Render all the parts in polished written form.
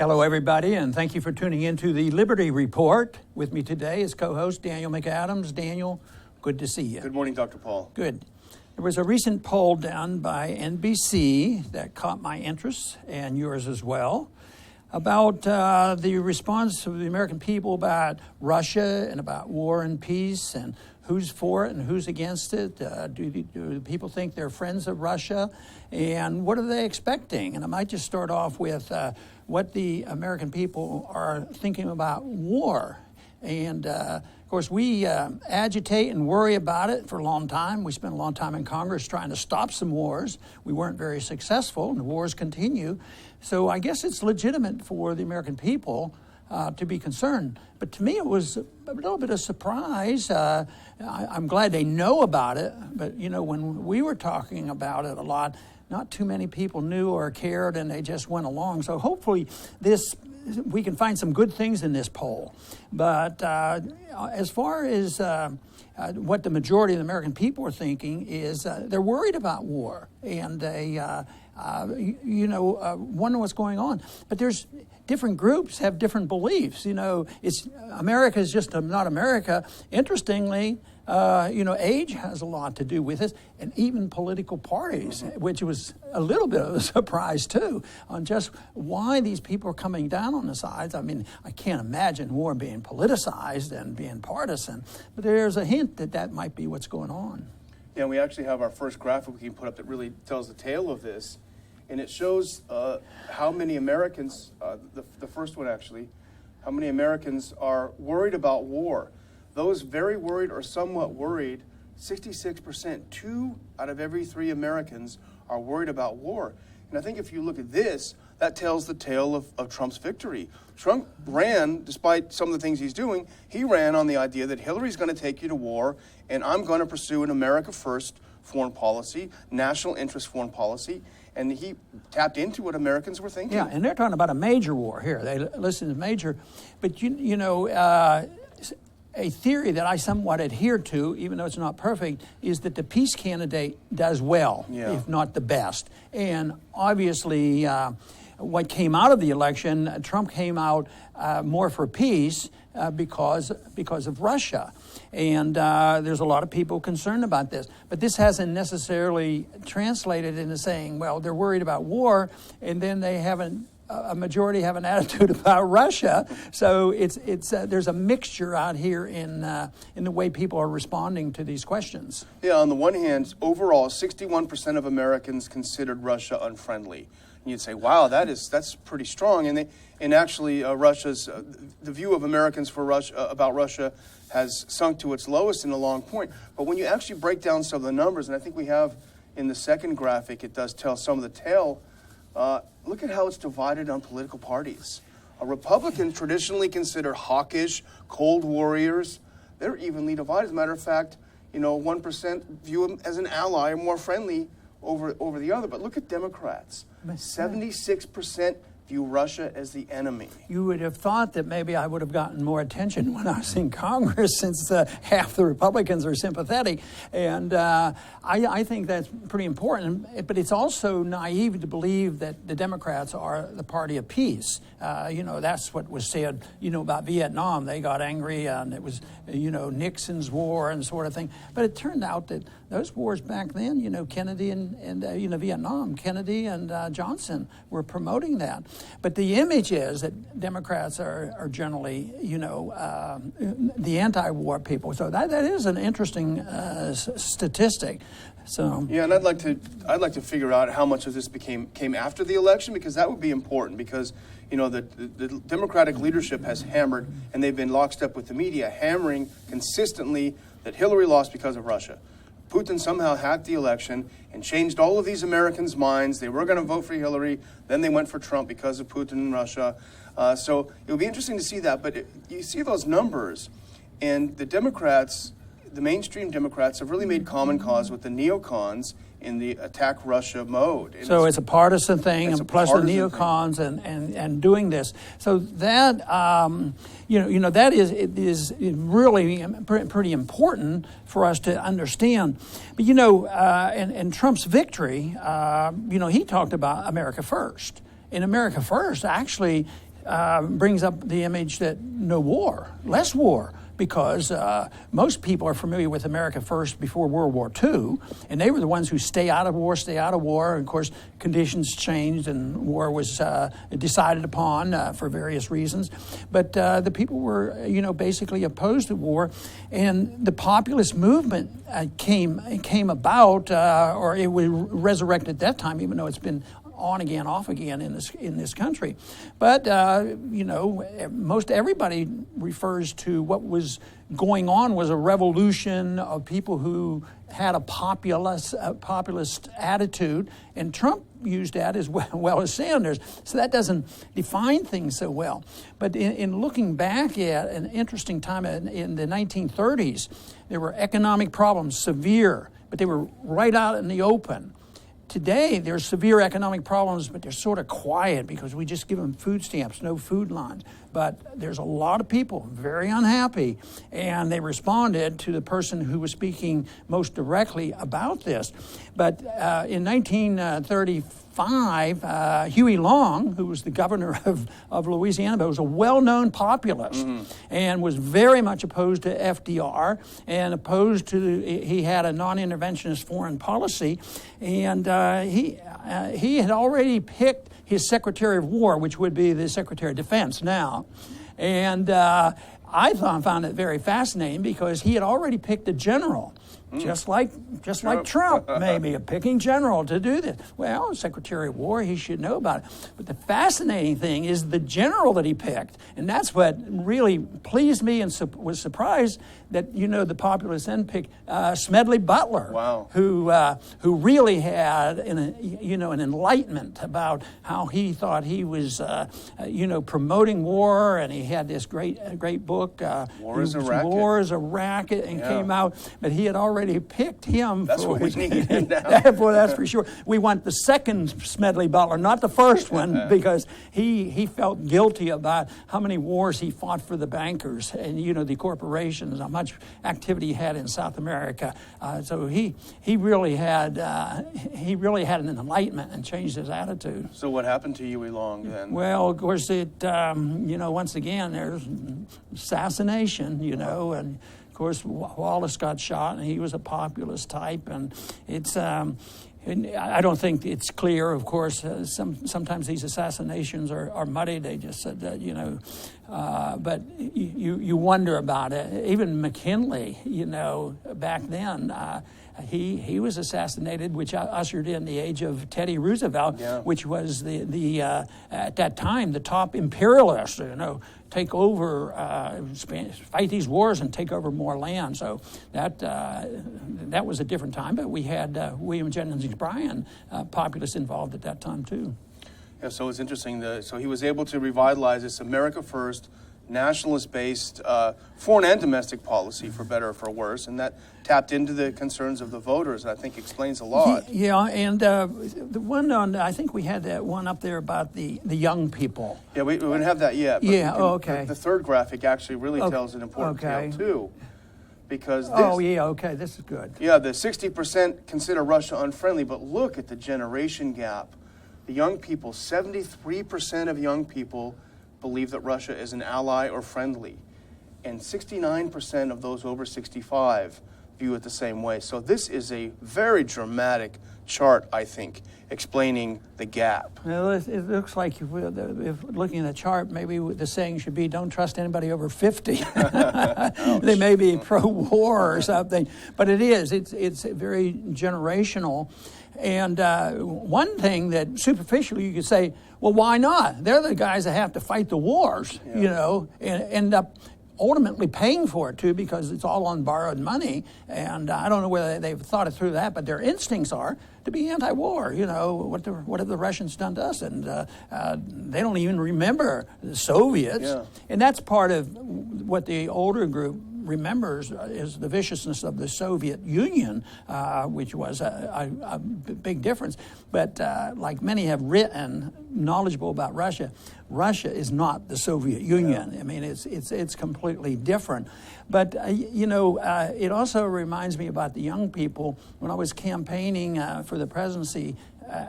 Hello, everybody, and thank you for tuning in to the Liberty Report. With me today is co-host Daniel McAdams. Daniel, good to see you. Good morning, Dr. Paul. Good. There was a recent poll done by NBC that caught my interest, and yours as well, about the response of the American people about Russia and about war and peace and who's for it and who's against it. Do people think they're friends of Russia? And what are they expecting? And I might just start off with what the American people are thinking about war. And of course, we agitate and worry about it for a long time. We spent a long time in Congress trying to stop some wars. We weren't very successful, and the wars continue. So I guess it's legitimate for the American people to be concerned. But to me, it was a little bit of surprise. I'm glad they know about it. But, you know, when we were talking about it a lot, not too many people knew or cared, and they just went along. So hopefully we can find some good things in this poll. But as far as what the majority of the American people are thinking is they're worried about war, and they wonder what's going on. But there's different groups have different beliefs. You know, America is just not America. Interestingly, age has a lot to do with this, and even political parties, which was a little bit of a surprise too, on just why these people are coming down on the sides. I mean, I can't imagine war being politicized and being partisan, but there's a hint that might be what's going on. Yeah, we actually have our first graphic we can put up that really tells the tale of this, and it shows how many Americans, the first one actually, how many Americans are worried about war. Those very worried or somewhat worried, 66%, 2 out of every 3 Americans are worried about war. And I think if you look at this, that tells the tale of Trump's victory. Trump ran, despite some of the things he's doing, he ran on the idea that Hillary's going to take you to war, and I'm going to pursue an America first foreign policy, national interest foreign policy, and he tapped into what Americans were thinking. Yeah, and they're talking about a major war here. They listen to major, but a theory that I somewhat adhere to, even though it's not perfect, is that the peace candidate does well, if not the best. And obviously, what came out of the election, Trump came out more for peace because of Russia. And there's a lot of people concerned about this. But this hasn't necessarily translated into saying, well, they're worried about war, and then they haven't. A majority have an attitude about Russia, so it's there's a mixture out here in the way people are responding to these questions. Yeah, on the one hand, overall, 61% of Americans considered Russia unfriendly. And you'd say, wow, that's pretty strong. And actually, Russia's the view of Americans for Russia about Russia has sunk to its lowest in a long point. But when you actually break down some of the numbers, and I think we have in the second graphic, it does tell some of the tale. Look at how it's divided on political parties. Republicans traditionally considered hawkish, cold warriors. They're evenly divided. As a matter of fact, 1% view them as an ally or more friendly over the other. But look at Democrats. 76% view Russia as the enemy. You would have thought that maybe I would have gotten more attention when I was in Congress, since half the Republicans are sympathetic. And I think that's pretty important. But it's also naive to believe that the Democrats are the party of peace. That's what was said, about Vietnam. They got angry, and it was, Nixon's war and sort of thing. But it turned out that those wars back then, Kennedy and Vietnam, Kennedy and Johnson were promoting that. But the image is that Democrats are generally, the anti-war people. So that is an interesting statistic. So yeah, and I'd like to figure out how much of this came after the election, because that would be important. Because the Democratic leadership has hammered, and they've been lockstep with the media, hammering consistently that Hillary lost because of Russia. Putin somehow hacked the election and changed all of these Americans' minds. They were going to vote for Hillary, then they went for Trump because of Putin and Russia. So it'll be interesting to see that. But you see those numbers, and the Democrats, the mainstream Democrats, have really made common cause with the neocons in the attack Russia mode. And so it's a partisan thing, and plus the neocons thing. and doing this. So that that is really pretty important for us to understand. But and Trump's victory, he talked about America first. And America first actually brings up the image that no war, less war, because most people are familiar with America First before World War II, and they were the ones who stay out of war. And of course, conditions changed, and war was decided upon for various reasons. But the people were, basically opposed to war, and the populist movement came about, or it was resurrected at that time, even though it's been on again, off again in this country. But, most everybody refers to what was going on was a revolution of people who had a populist attitude, and Trump used that as well as Sanders. So that doesn't define things so well. But in looking back at an interesting time in the 1930s, there were economic problems, severe, but they were right out in the open. Today, there's severe economic problems, but they're sort of quiet because we just give them food stamps, no food lines. But there's a lot of people very unhappy, and they responded to the person who was speaking most directly about this. But in 1935, Huey Long, who was the governor of Louisiana, but was a well-known populist and was very much opposed to FDR and opposed to, he had a non-interventionist foreign policy, and he had already picked his Secretary of War, which would be the Secretary of Defense now. And I found it very fascinating because he had already picked a general, just like Trump, maybe, a picking general to do this. Well, Secretary of War, he should know about it. But the fascinating thing is the general that he picked. And that's what really pleased me and was surprised that, the populists then picked Smedley Butler, wow, who really had an enlightenment about how he thought he was, promoting war, and he had this great book, War is a Racket. War is a Racket, and came out, but he had already picked him. That's what we need now. Well, that's for sure. We want the second Smedley Butler, not the first one, because he felt guilty about how many wars he fought for the bankers and the corporations, how much activity he had in South America. So he really had an enlightenment and changed his attitude. So what happened to Huey Long then? Well, of course, once again, there's assassination, and of course, Wallace got shot, and he was a populist type, and it's. I don't think it's clear. Of course, sometimes these assassinations are muddy. They just said that, but you wonder about it. Even McKinley, back then. He was assassinated, which ushered in the age of Teddy Roosevelt, which was the at that time the top imperialist. Take over, fight these wars and take over more land. So that was a different time. But we had William Jennings Bryan, populists involved at that time too. Yeah, so it's interesting. So he was able to revitalize this America First, nationalist-based foreign and domestic policy, for better or for worse, and that tapped into the concerns of the voters, and I think explains a lot. Yeah, and the one I think we had that one up there about the young people. Yeah, we don't have that yet. But okay. The third graphic actually really tells an important tale, too. Because this, this is good. Yeah, the 60% consider Russia unfriendly, but look at the generation gap. The young people, 73% of young people believe that Russia is an ally or friendly, and 69% of those over 65 view it the same way. So this is a very dramatic chart, I think, explaining the gap. Well, it looks like if looking at the chart, maybe the saying should be, don't trust anybody over 50. They may be pro-war or something, but it's very generational. And one thing that superficially you could say, well, why not? They're the guys that have to fight the wars, and end up ultimately paying for it too, because it's all on borrowed money. And I don't know whether they've thought it through that, but their instincts are to be anti-war. What have the Russians done to us? And they don't even remember the Soviets. Yeah. And that's part of what the older group remembers is the viciousness of the Soviet Union, which was a big difference. But like many have written, knowledgeable about Russia, Russia is not the Soviet Union. I mean, it's completely different. But it also reminds me about the young people. When I was campaigning for the presidency,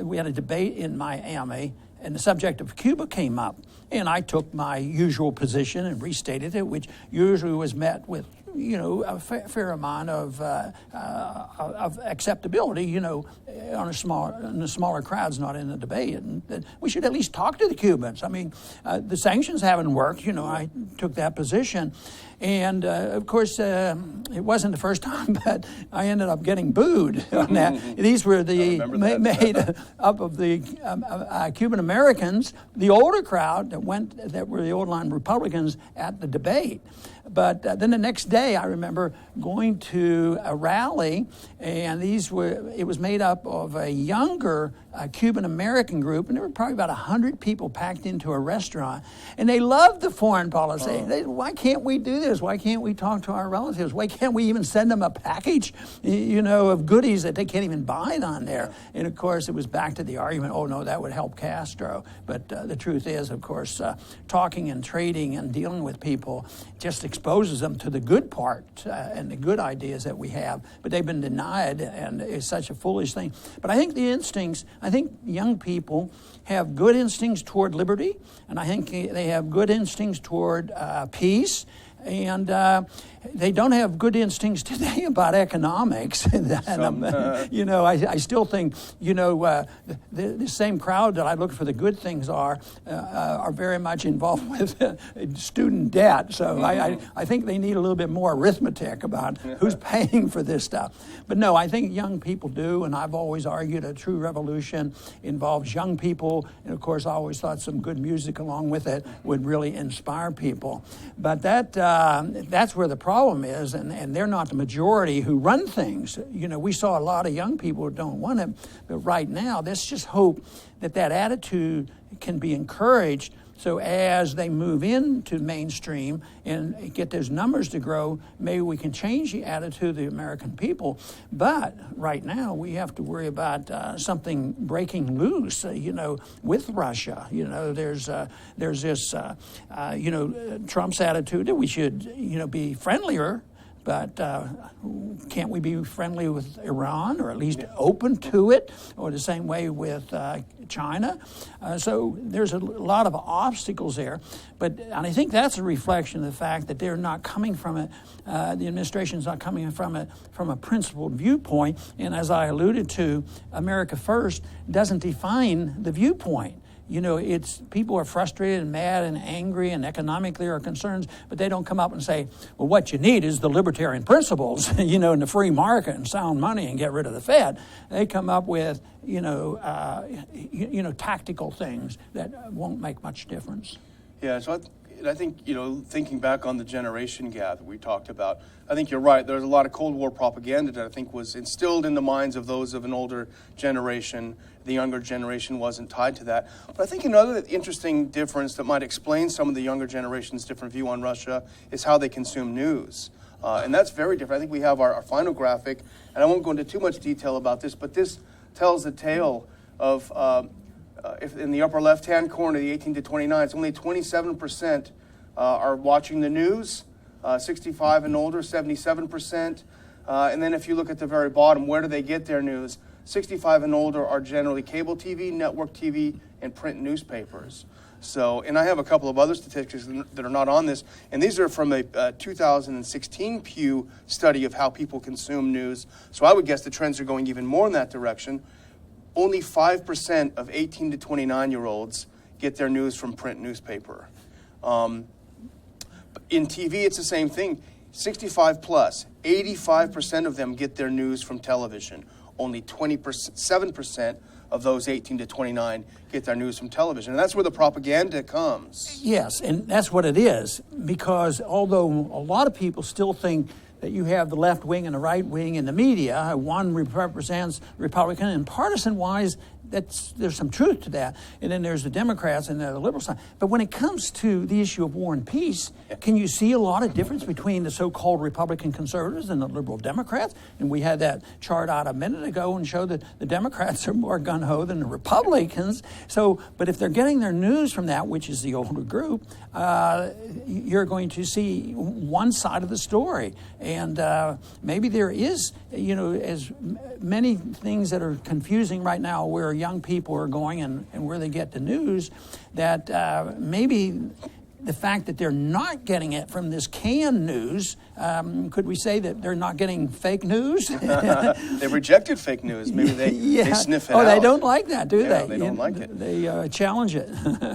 we had a debate in Miami, and the subject of Cuba came up. And I took my usual position and restated it, which usually was met with, a fair amount of acceptability, in the smaller crowds, not in the debate. And that we should at least talk to the Cubans. I mean, the sanctions haven't worked. I took that position. And, of course, it wasn't the first time, but I ended up getting booed on that. These were the made up of the Cuban Americans, the older crowd that were the old-line Republicans at the debate. But then the next day, I remember going to a rally, and it was made up of a younger Cuban American group, and there were probably about 100 people packed into a restaurant, and they loved the foreign policy. Why can't we do this? Why can't we talk to our relatives? Why can't we even send them a package, of goodies that they can't even buy down there? And of course, it was back to the argument, oh no, that would help Castro. But the truth is, of course, talking and trading and dealing with people just exposes them to the good part and the good ideas that we have. But they've been denied, and it's such a foolish thing. But I think I think young people have good instincts toward liberty, and I think they have good instincts toward peace. And they don't have good instincts today about economics. I still think, the same crowd that I look for the good things are very much involved with student debt. So I think they need a little bit more arithmetic about who's paying for this stuff. But no, I think young people do, and I've always argued a true revolution involves young people. And of course, I always thought some good music along with it would really inspire people. But that's where the problem is, and they're not the majority who run things. We saw a lot of young people who don't want it, but right now, let's just hope that attitude can be encouraged. So as they move into mainstream and get those numbers to grow, maybe we can change the attitude of the American people. But right now, we have to worry about something breaking loose, with Russia. There's this, Trump's attitude that we should, be friendlier. But can't we be friendly with Iran, or at least open to it, or the same way with China? So there's a lot of obstacles there. And I think that's a reflection of the fact that they're not coming from it, the administration's not coming from it from a principled viewpoint. And as I alluded to, America First doesn't define the viewpoint. It's people are frustrated and mad and angry, and economically are concerned, but they don't come up and say, well, what you need is the libertarian principles, and the free market and sound money and get rid of the Fed. They come up with, tactical things that won't make much difference. Yeah, so I think, thinking back on the generation gap that we talked about, I think you're right. There's a lot of Cold War propaganda that I think was instilled in the minds of those of an older generation. The younger generation wasn't tied to that. But I think another interesting difference that might explain some of the younger generation's different view on Russia is how they consume news. And that's very different. I think we have our final graphic, and I won't go into too much detail about this, but this tells the tale of, if in the upper left-hand corner, the 18 to 29, it's only 27% are watching the news, 65 and older, 77%. And then if you look at the very bottom, where do they get their news? 65 and older are generally cable TV, network TV, and print newspapers. So, and I have a couple of other statistics that are not on this, and these are from a 2016 Pew study of how people consume news. So I would guess the trends are going even more in that direction. Only 5% of 18 to 29-year-olds get their news from print newspaper. In TV, it's the same thing. 65 plus, 85% of them get their news from television. Only 7% of those 18 to 29 get their news from television. And that's where the propaganda comes. Yes, and that's what it is. Because although a lot of people still think that you have the left wing and the right wing in the media, one represents Republican, and partisan-wise, there's some truth to that. And then there's the Democrats and the liberal side. But when it comes to the issue of war and peace, can you see a lot of difference between the so-called Republican conservatives and the liberal Democrats? And we had that chart out a minute ago and showed that the Democrats are more gun-ho than the Republicans. So, but if they're getting their news from that, which is the older group, you're going to see one side of the story. And maybe there is, as many things that are confusing right now where young people are going and where they get the news, that maybe the fact that they're not getting it from this canned news, could we say that they're not getting fake news? They've rejected fake news. Maybe they sniff it out. Oh, they don't like that, do they? They don't like it. They challenge it.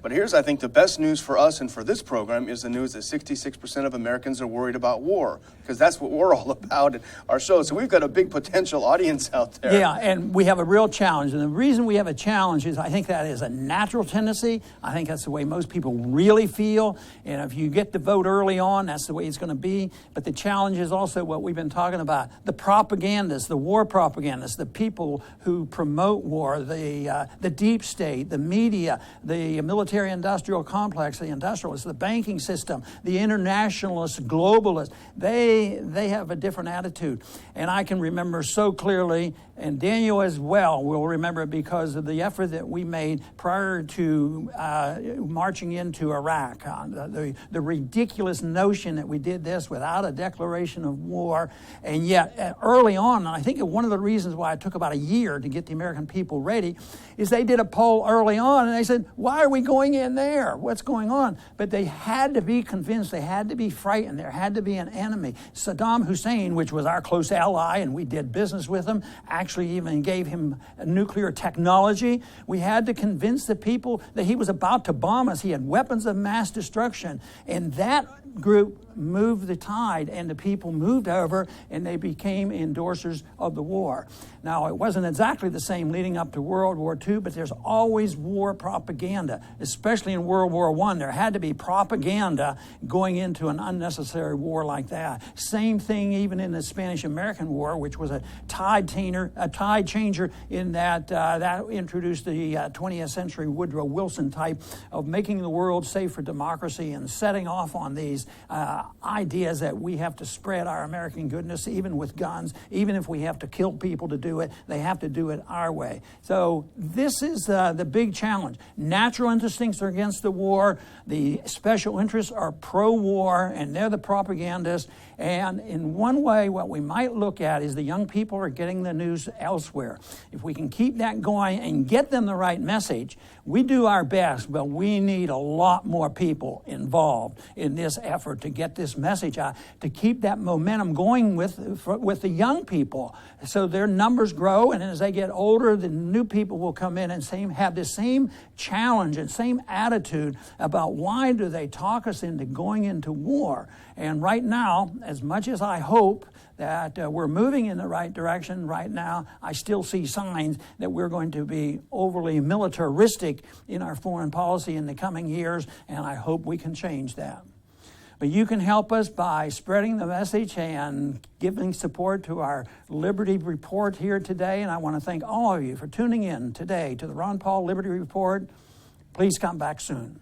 But here's, I think, the best news for us and for this program is the news that 66% of Americans are worried about war, because that's what we're all about in our show. So we've got a big potential audience out there. Yeah, and we have a real challenge. And the reason we have a challenge is I think that is a natural tendency. I think that's the way most people really feel. And if you get to vote early on, that's the way it's going to be. But the challenge is also what we've been talking about. The propagandists, the war propagandists, the people who promote war, the deep state, the media, the military-industrial complex, the industrialists, the banking system, the internationalists, globalists, they have a different attitude. And I can remember so clearly, and Daniel as well will remember it because of the effort that we made prior to marching into Iraq. The ridiculous notion that we did this without a declaration of war. And yet, early on, and I think one of the reasons why it took about a year to get the American people ready, is they did a poll early on, and they said, why are we going in there? What's going on? But they had to be convinced. They had to be frightened. There had to be an enemy. Saddam Hussein, which was our close ally, and we did business with him, actually even gave him nuclear technology. We had to convince the people that he was about to bomb us. He had weapons of mass destruction. And that group moved the tide, and the people moved over, and they became endorsers of the war. Now, it wasn't exactly the same leading up to World War II, but there's always war propaganda, especially in World War I. There had to be propaganda going into an unnecessary war like that. Same thing even in the Spanish-American War, which was a tide changer in that that introduced the 20th century Woodrow Wilson type of making the world safe for democracy and setting off on these ideas that we have to spread our American goodness, even with guns, even if we have to kill people to do it, they have to do it our way. So this is the big challenge. Natural instincts are against the war. The special interests are pro-war, and they're the propagandists. And in one way, what we might look at is the young people are getting the news elsewhere. If we can keep that going and get them the right message, we do our best, but we need a lot more people involved in this effort to get this message out, to keep that momentum going with the young people, so their numbers grow, and as they get older, the new people will come in and have the same challenge and same attitude about why do they talk us into going into war. And right now, as much as I hope that we're moving in the right direction right now, I still see signs that we're going to be overly militaristic in our foreign policy in the coming years, and I hope we can change that. But you can help us by spreading the message and giving support to our Liberty Report here today. And I want to thank all of you for tuning in today to the Ron Paul Liberty Report. Please come back soon.